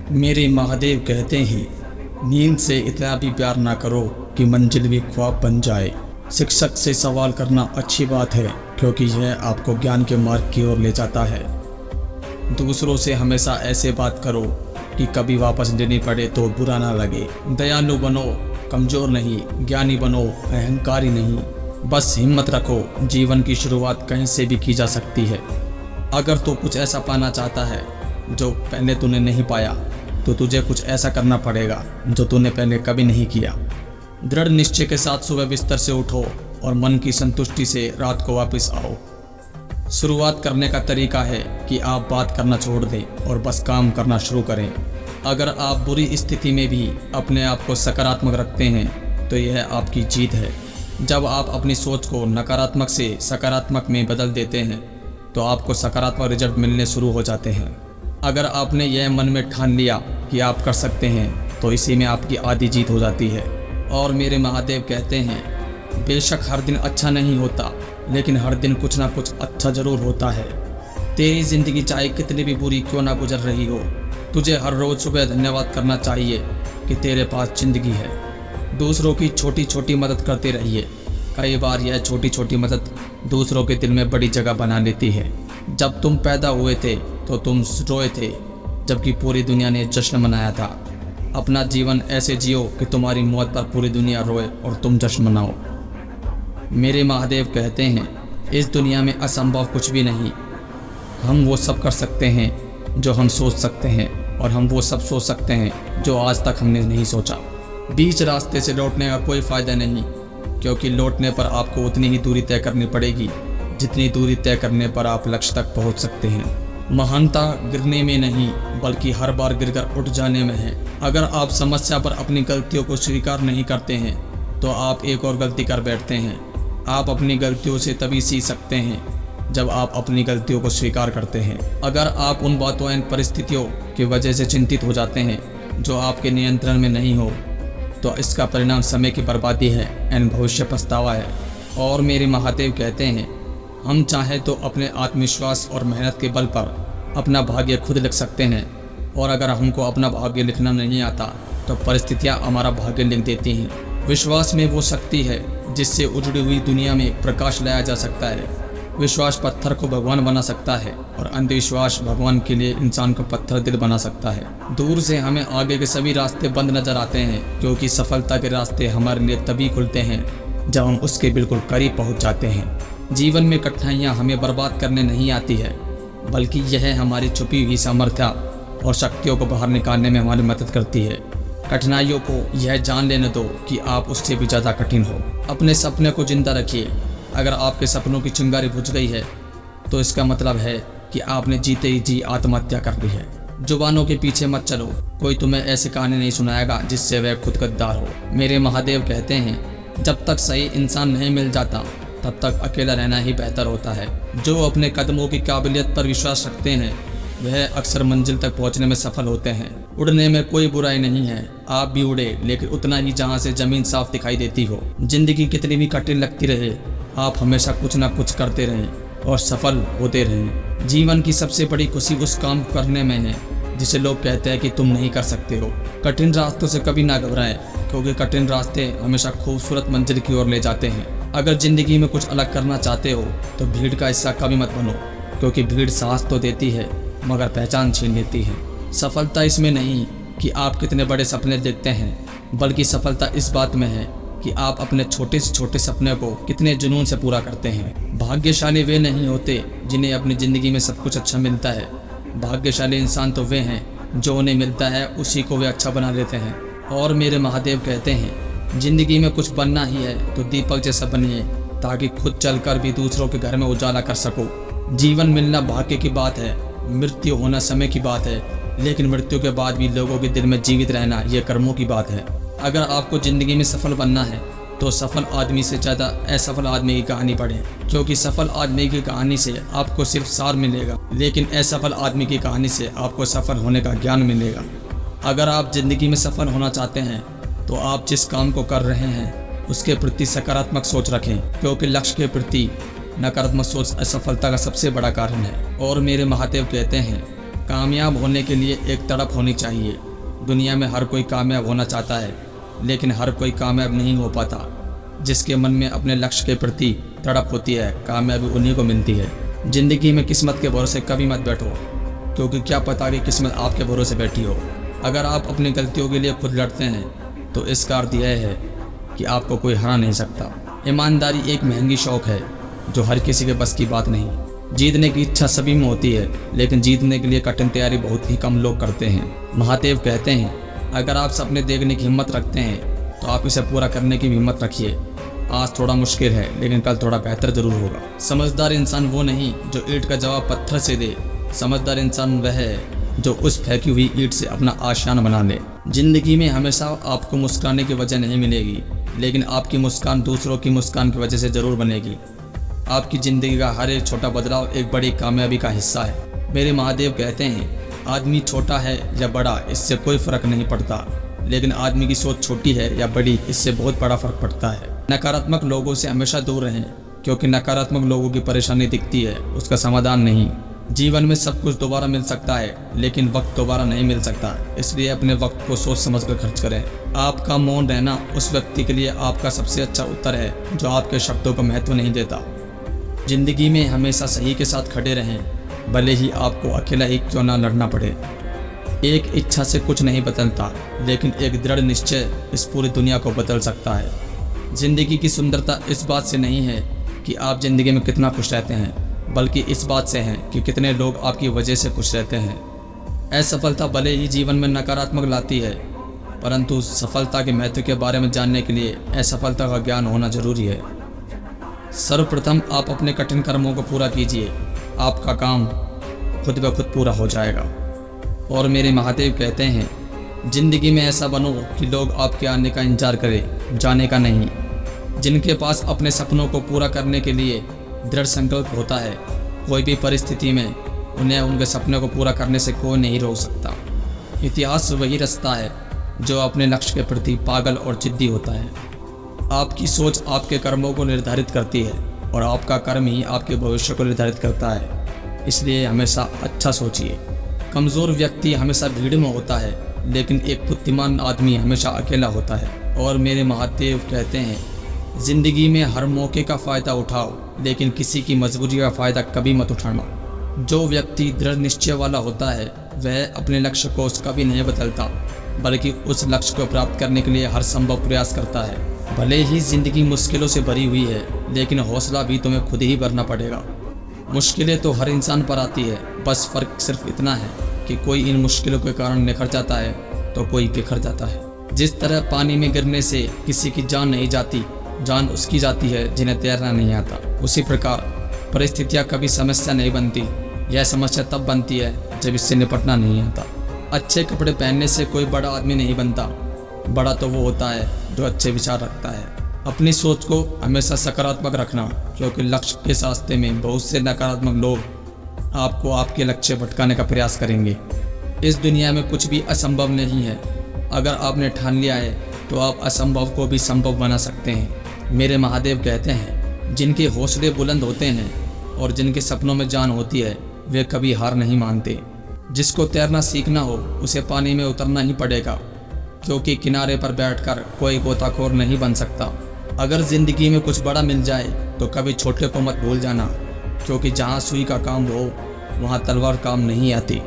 मेरे महादेव कहते हैं, नींद से इतना भी प्यार ना करो कि मंजिल भी ख्वाब बन जाए। शिक्षक से सवाल करना अच्छी बात है क्योंकि यह आपको ज्ञान के मार्ग की ओर ले जाता है। दूसरों से हमेशा ऐसे बात करो कि कभी वापस लेनी पड़े तो बुरा ना लगे। दयालु बनो, कमज़ोर नहीं। ज्ञानी बनो, अहंकारी नहीं। बस हिम्मत रखो, जीवन की शुरुआत कहीं से भी की जा सकती है। अगर तू कुछ ऐसा पाना चाहता है जो पहले तूने नहीं पाया तो तुझे कुछ ऐसा करना पड़ेगा जो तूने पहले कभी नहीं किया। दृढ़ निश्चय के साथ सुबह बिस्तर से उठो और मन की संतुष्टि से रात को वापस आओ। शुरुआत करने का तरीका है कि आप बात करना छोड़ दें और बस काम करना शुरू करें। अगर आप बुरी स्थिति में भी अपने आप को सकारात्मक रखते हैं तो यह आपकी जीत है। जब आप अपनी सोच को नकारात्मक से सकारात्मक में बदल देते हैं तो आपको सकारात्मक रिजल्ट मिलने शुरू हो जाते हैं। अगर आपने यह मन में ठान लिया कि आप कर सकते हैं तो इसी में आपकी आधी जीत हो जाती है। और मेरे महादेव कहते हैं, बेशक हर दिन अच्छा नहीं होता लेकिन हर दिन कुछ ना कुछ अच्छा ज़रूर होता है। तेरी ज़िंदगी चाहे कितनी भी बुरी क्यों ना गुजर रही हो, तुझे हर रोज़ सुबह धन्यवाद करना चाहिए कि तेरे पास ज़िंदगी है। दूसरों की छोटी छोटी मदद करते रहिए। कई बार यह छोटी छोटी मदद दूसरों के दिल में बड़ी जगह बना लेती है। जब तुम पैदा हुए थे तो तुम रोए थे जबकि पूरी दुनिया ने जश्न मनाया था। अपना जीवन ऐसे जियो कि तुम्हारी मौत पर पूरी दुनिया रोए और तुम जश्न मनाओ। मेरे महादेव कहते हैं, इस दुनिया में असंभव कुछ भी नहीं। हम वो सब कर सकते हैं जो हम सोच सकते हैं और हम वो सब सोच सकते हैं जो आज तक हमने नहीं सोचा। बीच रास्ते से लौटने का कोई फ़ायदा नहीं क्योंकि लौटने पर आपको उतनी ही दूरी तय करनी पड़ेगी जितनी दूरी तय करने पर आप लक्ष्य तक पहुंच सकते हैं। महानता गिरने में नहीं बल्कि हर बार गिरकर उठ जाने में है। अगर आप समस्या पर अपनी गलतियों को स्वीकार नहीं करते हैं तो आप एक और गलती कर बैठते हैं। आप अपनी गलतियों से तभी सीख सकते हैं जब आप अपनी गलतियों को स्वीकार करते हैं। अगर आप उन बातों एवं परिस्थितियों की वजह से चिंतित हो जाते हैं जो आपके नियंत्रण में नहीं हो तो इसका परिणाम समय की बर्बादी है एवं भविष्य पछतावा है। और मेरे महादेव कहते हैं, हम चाहें तो अपने आत्मविश्वास और मेहनत के बल पर अपना भाग्य खुद लिख सकते हैं और अगर हमको अपना भाग्य लिखना नहीं आता तो परिस्थितियाँ हमारा भाग्य लिख देती हैं। विश्वास में वो शक्ति है जिससे उजड़ी हुई दुनिया में प्रकाश लाया जा सकता है। विश्वास पत्थर को भगवान बना सकता है और अंधविश्वास भगवान के लिए इंसान को पत्थर दिल बना सकता है। दूर से हमें आगे के सभी रास्ते बंद नजर आते हैं क्योंकि सफलता के रास्ते हमारे लिए तभी खुलते हैं जब हम उसके बिल्कुल करीब पहुंच जाते हैं। जीवन में कठिनाइयाँ हमें बर्बाद करने नहीं आती है बल्कि यह हमारी छुपी हुई सामर्थ्य और शक्तियों को बाहर निकालने में हमारी मदद करती है। कठिनाइयों को यह जान लेने दो कि आप उससे भी ज़्यादा कठिन हो। अपने सपने को जिंदा रखिए। अगर आपके सपनों की चिंगारी बुझ गई है तो इसका मतलब है कि आपने जीते ही जी आत्महत्या कर ली है। जुबानों के पीछे मत चलो, कोई तुम्हें ऐसी कहानी नहीं सुनाएगा जिससे वह खुद गद्दार हो। मेरे महादेव कहते हैं, जब तक सही इंसान नहीं मिल जाता तब तक अकेला रहना ही बेहतर होता है। जो अपने कदमों की काबिलियत पर विश्वास रखते हैं वह अक्सर मंजिल तक पहुंचने में सफल होते हैं। उड़ने में कोई बुराई नहीं है, आप भी उड़े लेकिन उतना ही जहां से जमीन साफ दिखाई देती हो। जिंदगी कितनी भी कठिन लगती रहे, आप हमेशा कुछ ना कुछ करते रहें और सफल होते रहें। जीवन की सबसे बड़ी खुशी उस काम करने में है जिसे लोग कहते हैं कि तुम नहीं कर सकते हो। कठिन रास्तों से कभी ना घबराएं क्योंकि कठिन रास्ते हमेशा खूबसूरत मंजिल की ओर ले जाते हैं। अगर जिंदगी में कुछ अलग करना चाहते हो तो भीड़ का हिस्सा कभी मत बनो क्योंकि भीड़ साहस तो देती है मगर पहचान छीन लेती है। सफलता इसमें नहीं कि आप कितने बड़े सपने देखते हैं बल्कि सफलता इस बात में है कि आप अपने छोटे से छोटे सपने को कितने जुनून से पूरा करते हैं। भाग्यशाली वे नहीं होते जिन्हें अपनी ज़िंदगी में सब कुछ अच्छा मिलता है। भाग्यशाली इंसान तो वे हैं जो उन्हें मिलता है उसी को वे अच्छा बना लेते हैं। और मेरे महादेव कहते हैं, ज़िंदगी में कुछ बनना ही है तो दीपक जैसा बनिए ताकि खुद चलकर भी दूसरों के घर में उजाला कर सको। जीवन मिलना भाग्य की बात है, मृत्यु होना समय की बात है, लेकिन मृत्यु के बाद भी लोगों के दिल में जीवित रहना यह कर्मों की बात है। अगर आपको ज़िंदगी में सफल बनना है तो सफल आदमी से ज़्यादा असफल आदमी की कहानी पढ़ें क्योंकि सफल आदमी की कहानी से आपको सिर्फ सार मिलेगा लेकिन असफल आदमी की कहानी से आपको सफल होने का ज्ञान मिलेगा। अगर आप ज़िंदगी में सफल होना चाहते हैं तो आप जिस काम को कर रहे हैं उसके प्रति सकारात्मक सोच रखें क्योंकि लक्ष्य के प्रति नकारात्मक सोच असफलता का सबसे बड़ा कारण है। और मेरे महादेव कहते हैं, कामयाब होने के लिए एक तड़प होनी चाहिए। दुनिया में हर कोई कामयाब होना चाहता है, लेकिन हर कोई कामयाब नहीं हो पाता। जिसके मन में अपने लक्ष्य के प्रति तड़प होती है, कामयाबी उन्हीं को मिलती है। ज़िंदगी में किस्मत के भरोसे कभी मत बैठो, क्योंकि क्या पता कि किस्मत आपके भरोसे बैठी हो। अगर आप अपनी गलतियों के लिए खुद लड़ते हैं तो इसका अर्थ यह है कि आपको कोई हरा नहीं सकता। ईमानदारी एक महंगी शौक़ है जो हर किसी के बस की बात नहीं। जीतने की इच्छा सभी में होती है, लेकिन जीतने के लिए कठिन तैयारी बहुत ही कम लोग करते हैं। महादेव कहते हैं, अगर आप सपने देखने की हिम्मत रखते हैं तो आप इसे पूरा करने की भी हिम्मत रखिए। आज थोड़ा मुश्किल है, लेकिन कल थोड़ा बेहतर जरूर होगा। समझदार इंसान वो नहीं जो ईंट का जवाब पत्थर से दे। समझदार इंसान वह है जो उस फेंकी हुई ईंट से अपना आशियाना बना ले। जिंदगी में हमेशा आपको मुस्कुराने की वजह नहीं मिलेगी, लेकिन आपकी मुस्कान दूसरों की मुस्कान की वजह से ज़रूर बनेगी। आपकी ज़िंदगी का हर एक छोटा बदलाव एक बड़ी कामयाबी का हिस्सा है। मेरे महादेव कहते हैं, आदमी छोटा है या बड़ा इससे कोई फ़र्क नहीं पड़ता, लेकिन आदमी की सोच छोटी है या बड़ी इससे बहुत बड़ा फ़र्क पड़ता है। नकारात्मक लोगों से हमेशा दूर रहें, क्योंकि नकारात्मक लोगों की परेशानी दिखती है, उसका समाधान नहीं। जीवन में सब कुछ दोबारा मिल सकता है, लेकिन वक्त दोबारा नहीं मिल सकता। इसलिए अपने वक्त को सोच समझ कर खर्च करें। आपका मौन रहना उस व्यक्ति के लिए आपका सबसे अच्छा उत्तर है जो आपके शब्दों को महत्व नहीं देता। जिंदगी में हमेशा सही के साथ खड़े रहें, भले ही आपको अकेला ही क्यों ना लड़ना पड़े। एक इच्छा से कुछ नहीं बदलता, लेकिन एक दृढ़ निश्चय इस पूरी दुनिया को बदल सकता है। जिंदगी की सुंदरता इस बात से नहीं है कि आप जिंदगी में कितना खुश रहते हैं, बल्कि इस बात से है कि कितने लोग आपकी वजह से खुश रहते हैं। असफलता भले ही जीवन में नकारात्मक लाती है, परंतु सफलता के महत्व के बारे में जानने के लिए असफलता का ज्ञान होना जरूरी है। सर्वप्रथम आप अपने कठिन कर्मों को पूरा कीजिए, आपका काम खुद ब खुद पूरा हो जाएगा। और मेरे महादेव कहते हैं, जिंदगी में ऐसा बनो कि लोग आपके आने का इंतजार करें, जाने का नहीं। जिनके पास अपने सपनों को पूरा करने के लिए दृढ़ संकल्प होता है, कोई भी परिस्थिति में उन्हें उनके सपने को पूरा करने से कोई नहीं रोक सकता। इतिहास वही रास्ता है जो अपने लक्ष्य के प्रति पागल और जिद्दी होता है। आपकी सोच आपके कर्मों को निर्धारित करती है, और आपका कर्म ही आपके भविष्य को निर्धारित करता है। इसलिए हमेशा अच्छा सोचिए। कमज़ोर व्यक्ति हमेशा भीड़ में होता है, लेकिन एक बुद्धिमान आदमी हमेशा अकेला होता है। और मेरे महादेव कहते हैं, ज़िंदगी में हर मौके का फ़ायदा उठाओ, लेकिन किसी की मजबूरी का फ़ायदा कभी मत उठाना। जो व्यक्ति दृढ़ निश्चय वाला होता है वह अपने लक्ष्य को कभी नहीं बदलता, बल्कि उस लक्ष्य को प्राप्त करने के लिए हर संभव प्रयास करता है। भले ही ज़िंदगी मुश्किलों से भरी हुई है, लेकिन हौसला भी तुम्हें खुद ही भरना पड़ेगा। मुश्किलें तो हर इंसान पर आती है, बस फ़र्क सिर्फ इतना है कि कोई इन मुश्किलों के कारण निखर जाता है तो कोई बिखर जाता है। जिस तरह पानी में गिरने से किसी की जान नहीं जाती, जान उसकी जाती है जिन्हें तैरना नहीं आता। उसी प्रकार परिस्थितियाँ कभी समस्या नहीं बनती, यह समस्या तब बनती है जब इससे निपटना नहीं आता। अच्छे कपड़े पहनने से कोई बड़ा आदमी नहीं बनता, बड़ा तो वो होता है जो अच्छे विचार रखता है। अपनी सोच को हमेशा सकारात्मक रखना, क्योंकि लक्ष्य के रास्ते में बहुत से नकारात्मक लोग आपको आपके लक्ष्य भटकाने का प्रयास करेंगे। इस दुनिया में कुछ भी असंभव नहीं है। अगर आपने ठान लिया है तो आप असंभव को भी संभव बना सकते हैं। मेरे महादेव कहते हैं, जिनके हौसले बुलंद होते हैं और जिनके सपनों में जान होती है वे कभी हार नहीं मानते। जिसको तैरना सीखना हो उसे पानी में उतरना ही पड़ेगा, क्योंकि किनारे पर बैठकर कोई गोताखोर नहीं बन सकता। अगर ज़िंदगी में कुछ बड़ा मिल जाए तो कभी छोटे को मत भूल जाना, क्योंकि जहाँ सुई का काम हो वहाँ तलवार काम नहीं आती।